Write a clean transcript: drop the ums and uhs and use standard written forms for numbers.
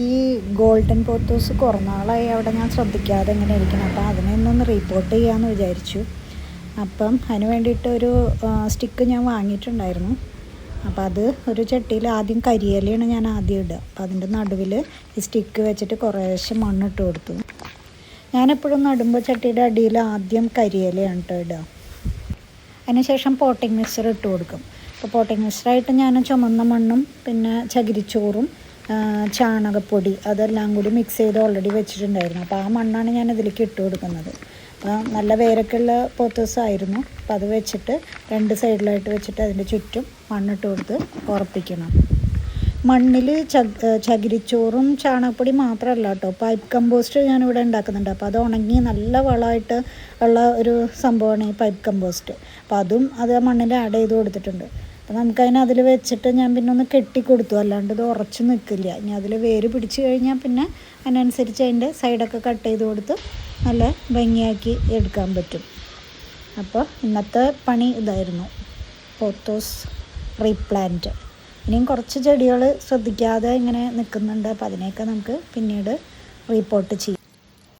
ഈ golden pothos കുറേ നാളായി അവിടെ ഞാൻ ശ്രദ്ധിക്കാതെ ഇങ്ങനെ ഇരിക്കണം. അപ്പോൾ അതിനെ ഒന്ന് റിപ്പോർട്ട് ചെയ്യാമെന്ന് വിചാരിച്ചു. അപ്പം അതിന് വേണ്ടിയിട്ട് ഒരു സ്റ്റിക്ക് ഞാൻ വാങ്ങിയിട്ടുണ്ടായിരുന്നു. അപ്പോൾ അത് ഒരു ചട്ടിയിൽ ആദ്യം കരിയിലയാണ് ഞാൻ ആദ്യം ഇടുക. അപ്പോൾ അതിൻ്റെ നടുവിൽ ഈ സ്റ്റിക്ക് വെച്ചിട്ട് കുറേശ്ശെ മണ്ണിട്ട് കൊടുത്തു. ഞാനെപ്പോഴും നടുമ്പോൾ ചട്ടിയുടെ അടിയിൽ ആദ്യം കരിയിലയാണ് കേട്ടോ ഇടുക. അതിനുശേഷം പോട്ടിംഗ് മിക്സ്ചർ ഇട്ട് കൊടുക്കും. അപ്പോൾ പോട്ടിംഗ് മിക്സ്ചറായിട്ട് ഞാൻ ചുമന്ന മണ്ണും പിന്നെ ചകിരിച്ചോറും ചാണകപ്പൊടി അതെല്ലാം കൂടി മിക്സ് ചെയ്ത് ഓൾറെഡി വെച്ചിട്ടുണ്ടായിരുന്നു. അപ്പോൾ ആ മണ്ണാണ് ഞാൻ ഇതിലേക്ക് ഇട്ട് കൊടുക്കുന്നത്. നല്ല വേരൊക്കെയുള്ള പോത്തോസായിരുന്നു. അപ്പോൾ അത് വെച്ചിട്ട് 2 സൈഡിലായിട്ട് വെച്ചിട്ട് അതിൻ്റെ ചുറ്റും മണ്ണിട്ട് കൊടുത്ത് ഉറപ്പിക്കണം. മണ്ണിൽ ചകിരിച്ചോറും ചാണകപ്പൊടി മാത്രമല്ല കേട്ടോ, പൈപ്പ് കമ്പോസ്റ്റ് ഞാനിവിടെ ഉണ്ടാക്കുന്നുണ്ട്. അപ്പോൾ അത് ഉണങ്ങി നല്ല വളമായിട്ട് ഉള്ള ഒരു സംഭവമാണ് ഈ പൈപ്പ് കമ്പോസ്റ്റ്. അപ്പോൾ അതും അത് മണ്ണിൽ ആഡ് ചെയ്ത് കൊടുത്തിട്ടുണ്ട്. അപ്പോൾ നമുക്കതിനെ അതിൽ വെച്ചിട്ട് ഞാൻ പിന്നെ ഒന്ന് കെട്ടിക്കൊടുത്തു, അല്ലാണ്ട് ഇത് ഉറച്ച് നിൽക്കില്ല. ഇനി അതിൽ വേര് പിടിച്ച് കഴിഞ്ഞാൽ പിന്നെ അതിനനുസരിച്ച് അതിൻ്റെ സൈഡൊക്കെ കട്ട് ചെയ്ത് കൊടുത്ത് നല്ല ഭംഗിയാക്കി എടുക്കാൻ പറ്റും. അപ്പോൾ ഇന്നത്തെ പണി ഇതായിരുന്നു, പോത്തോസ് റീപ്ലാന്റ്. ഇനിയും കുറച്ച് ചെടികൾ ശ്രദ്ധിക്കാതെ ഇങ്ങനെ നിൽക്കുന്നുണ്ട്. അപ്പോൾ അതിനെയൊക്കെ നമുക്ക് പിന്നീട് റിപ്പോർട്ട് ചെയ്യാം.